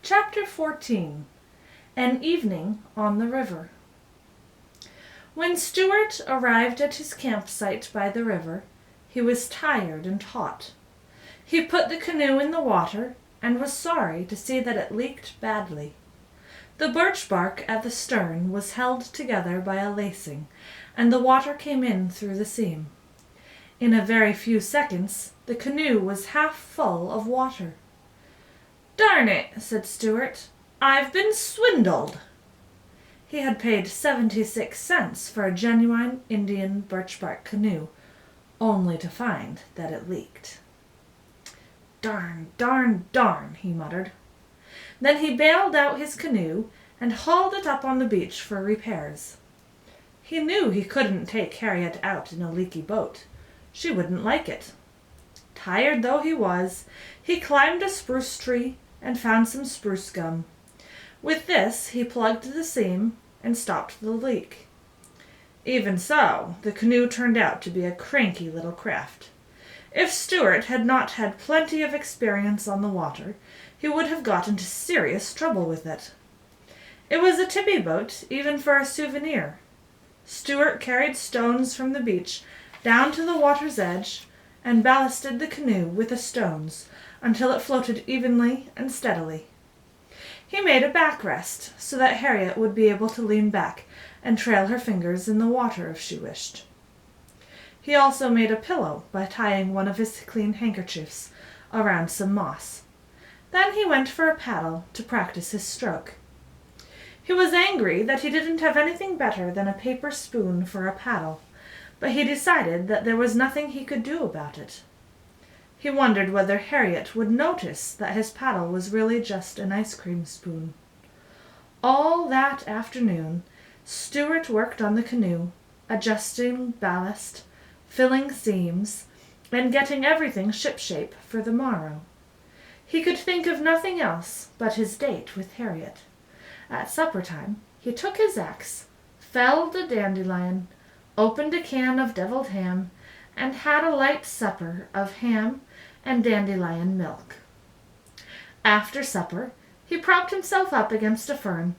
Chapter 14. An Evening on the River. When Stuart arrived at his campsite by the river, he was tired and hot. He put the canoe in the water and was sorry to see that it leaked badly. The birch bark at the stern was held together by a lacing, and the water came in through the seam. In a very few seconds, the canoe was half full of water. "Darn it," said Stuart, "I've been swindled." He had paid 76 cents for a genuine Indian birch bark canoe, only to find that it leaked. "Darn, darn, darn," he muttered. Then he bailed out his canoe and hauled it up on the beach for repairs. He knew he couldn't take Harriet out in a leaky boat. She wouldn't like it. Tired though he was, he climbed a spruce tree and found some spruce gum. With this he plugged the seam and stopped the leak. Even so, the canoe turned out to be a cranky little craft. If Stuart had not had plenty of experience on the water, he would have got into serious trouble with it. It was a tippy boat, even for a souvenir. Stuart carried stones from the beach down to the water's edge and ballasted the canoe with the stones until it floated evenly and steadily. He made a backrest so that Harriet would be able to lean back and trail her fingers in the water if she wished. He also made a pillow by tying one of his clean handkerchiefs around some moss. Then he went for a paddle to practice his stroke. He was angry that he didn't have anything better than a paper spoon for a paddle, but he decided that there was nothing he could do about it. He wondered whether Harriet would notice that his paddle was really just an ice cream spoon. All that afternoon, Stuart worked on the canoe, adjusting ballast, filling seams, and getting everything shipshape for the morrow. He could think of nothing else but his date with Harriet. At supper time, he took his axe, felled a dandelion, opened a can of deviled ham, and had a light supper of ham and dandelion milk. After supper, he propped himself up against a fern,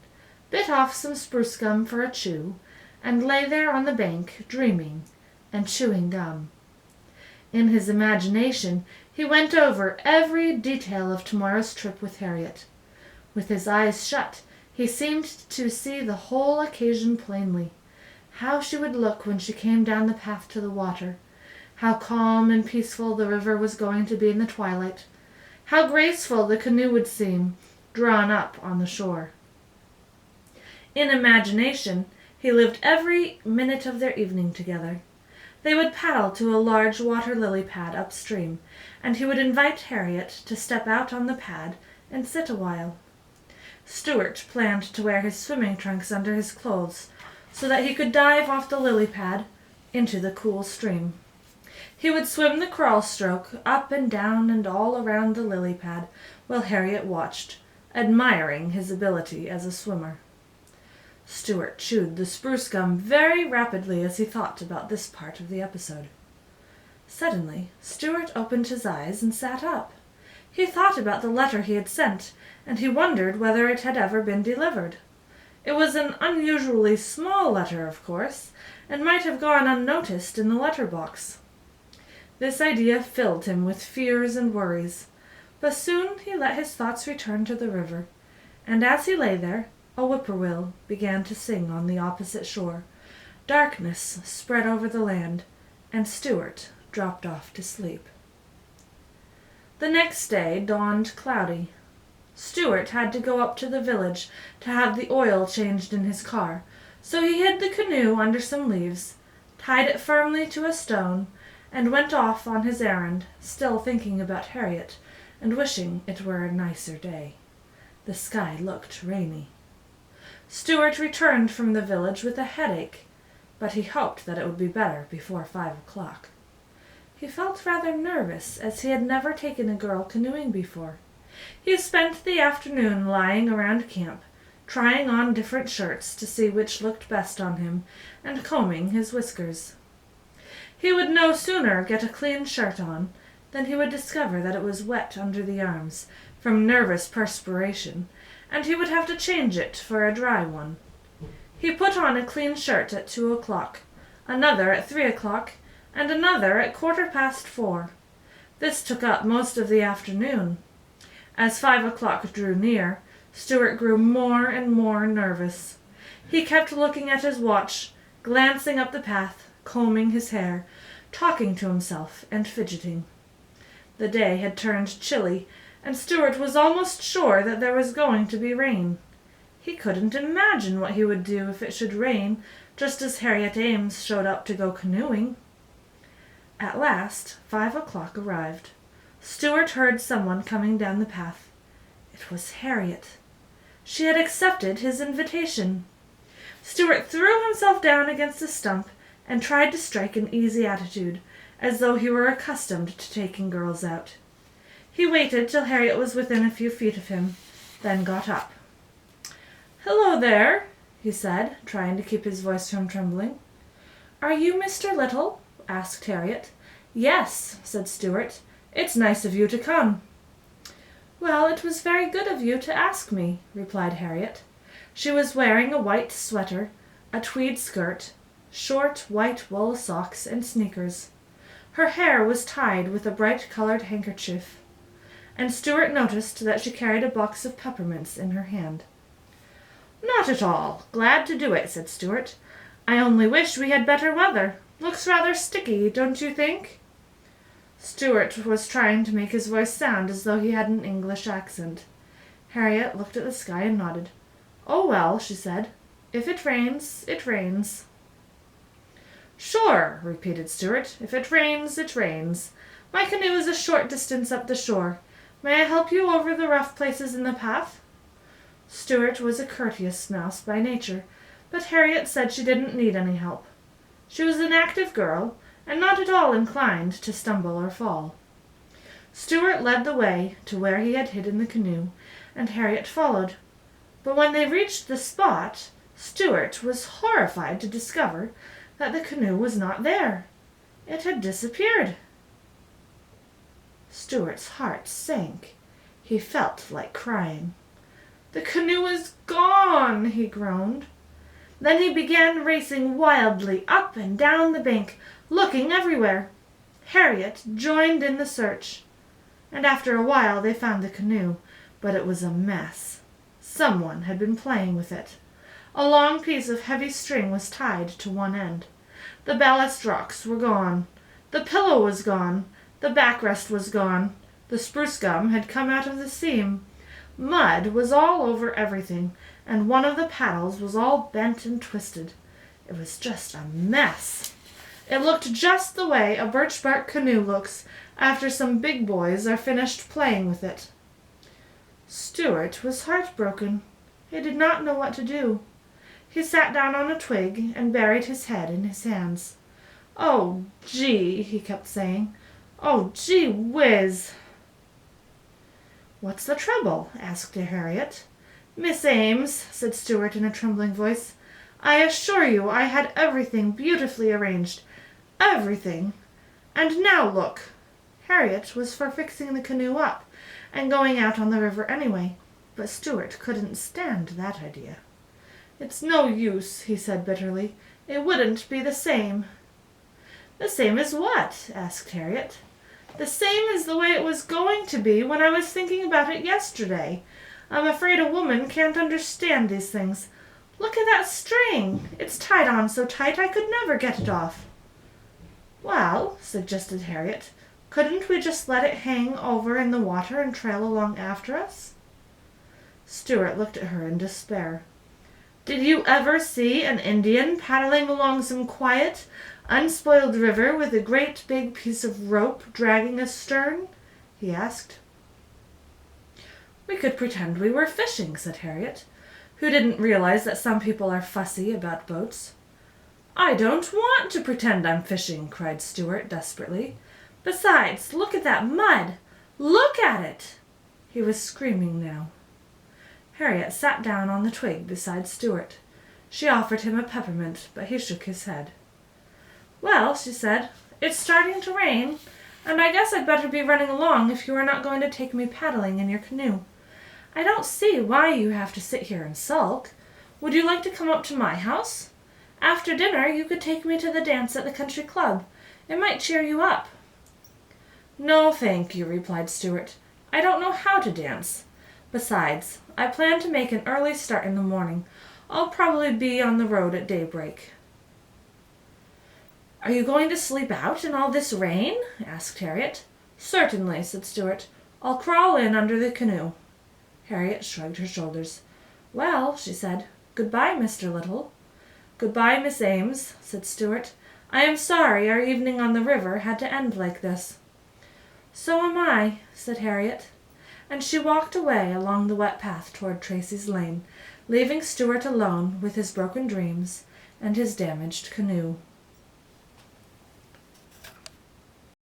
bit off some spruce gum for a chew, and lay there on the bank dreaming and chewing gum. In his imagination, he went over every detail of tomorrow's trip with Harriet. With his eyes shut, he seemed to see the whole occasion plainly. How she would look when she came down the path to the water, how calm and peaceful the river was going to be in the twilight, how graceful the canoe would seem, drawn up on the shore. In imagination, he lived every minute of their evening together. They would paddle to a large water-lily pad upstream, and he would invite Harriet to step out on the pad and sit a while. Stuart planned to wear his swimming trunks under his clothes so that he could dive off the lily pad into the cool stream. He would swim the crawl stroke up and down and all around the lily pad while Harriet watched, admiring his ability as a swimmer. Stuart chewed the spruce gum very rapidly as he thought about this part of the episode. Suddenly, Stuart opened his eyes and sat up. He thought about the letter he had sent, and he wondered whether it had ever been delivered. It was an unusually small letter, of course, and might have gone unnoticed in the letter-box. This idea filled him with fears and worries, but soon he let his thoughts return to the river, and as he lay there, a whippoorwill began to sing on the opposite shore. Darkness spread over the land, and Stuart dropped off to sleep. The next day dawned cloudy. Stuart had to go up to the village to have the oil changed in his car, so he hid the canoe under some leaves, tied it firmly to a stone, and went off on his errand, still thinking about Harriet and wishing it were a nicer day. The sky looked rainy. Stuart returned from the village with a headache, but he hoped that it would be better before 5 o'clock. He felt rather nervous, as he had never taken a girl canoeing before. He spent the afternoon lying around camp, trying on different shirts to see which looked best on him, and combing his whiskers. He would no sooner get a clean shirt on than he would discover that it was wet under the arms from nervous perspiration, and he would have to change it for a dry one. He put on a clean shirt at 2 o'clock, another at 3 o'clock, and another at 4:15. This took up most of the afternoon. As 5 o'clock drew near, Stuart grew more and more nervous. He kept looking at his watch, glancing up the path, combing his hair, talking to himself, and fidgeting. The day had turned chilly, and Stuart was almost sure that there was going to be rain. He couldn't imagine what he would do if it should rain just as Harriet Ames showed up to go canoeing. At last 5 o'clock arrived. Stuart heard someone coming down the path. It was Harriet. She had accepted his invitation. Stuart threw himself down against a stump and tried to strike an easy attitude, as though he were accustomed to taking girls out. He waited till Harriet was within a few feet of him, then got up. "Hello there," he said, trying to keep his voice from trembling. "Are you Mr. Little?" asked Harriet. "Yes," said Stuart. "It's nice of you to come." "Well, it was very good of you to ask me," replied Harriet. She was wearing a white sweater, a tweed skirt, short white wool socks, and sneakers. Her hair was tied with a bright-colored handkerchief, and Stuart noticed that she carried a box of peppermints in her hand. "Not at all. Glad to do it," said Stuart. "I only wish we had better weather. Looks rather sticky, don't you think?" Stuart was trying to make his voice sound as though he had an English accent. Harriet looked at the sky and nodded. "Oh, well," she said, "if it rains, it rains." "Sure," repeated Stuart. "If it rains, it rains. My canoe is a short distance up the shore. May I help you over the rough places in the path?" Stuart was a courteous mouse by nature, but Harriet said she didn't need any help. She was an active girl, and not at all inclined to stumble or fall. Stuart led the way to where he had hidden the canoe, and Harriet followed. But when they reached the spot, Stuart was horrified to discover that the canoe was not there. It had disappeared. Stuart's heart sank. He felt like crying. "The canoe is gone," he groaned. Then he began racing wildly up and down the bank, looking everywhere. Harriet joined in the search, and after a while they found the canoe, but it was a mess. Someone had been playing with it. A long piece of heavy string was tied to one end. The ballast rocks were gone. The pillow was gone. The backrest was gone. The spruce gum had come out of the seam. Mud was all over everything, and one of the paddles was all bent and twisted. It was just a mess. It looked just the way a birch bark canoe looks after some big boys are finished playing with it. Stuart was heartbroken. He did not know what to do. He sat down on a twig and buried his head in his hands. "Oh, gee," he kept saying. "Oh, gee whiz." "What's the trouble?" asked Harriet. "Miss Ames," said Stuart in a trembling voice, "I assure you I had everything beautifully arranged. Everything. And now look." Harriet was for fixing the canoe up and going out on the river anyway, but Stuart couldn't stand that idea. "It's no use," he said bitterly. "It wouldn't be the same." "The same as what?" asked Harriet. "The same as the way it was going to be when I was thinking about it yesterday. I'm afraid a woman can't understand these things. Look at that string. It's tied on so tight I could never get it off." "Well," suggested Harriet, "couldn't we just let it hang over in the water and trail along after us?" Stuart looked at her in despair. "Did you ever see an Indian paddling along some quiet, unspoiled river with a great big piece of rope dragging astern?" he asked. "We could pretend we were fishing," said Harriet, who didn't realize that some people are fussy about boats. "I don't want to pretend I'm fishing," cried Stuart desperately. "Besides, look at that mud! Look at it!" He was screaming now. Harriet sat down on the twig beside Stuart. She offered him a peppermint, but he shook his head. "Well," she said, "it's starting to rain. and I guess I'd better be running along if you are not going to take me paddling in your canoe. I don't see why you have to sit here and sulk. Would you like to come up to my house? After dinner you could take me to the dance at the country club. It might cheer you up." "No, thank you," replied Stuart. "I don't know how to dance. Besides, I plan to make an early start in the morning. I'll probably be on the road at daybreak." "Are you going to sleep out in all this rain?" asked Harriet. "Certainly," said Stuart. "I'll crawl in under the canoe." Harriet shrugged her shoulders. "Well," she said, "goodbye, Mr. Little." "Goodbye, Miss Ames," said Stuart. "I am sorry our evening on the river had to end like this." "So am I," said Harriet, and she walked away along the wet path toward Tracy's Lane, leaving Stuart alone with his broken dreams and his damaged canoe.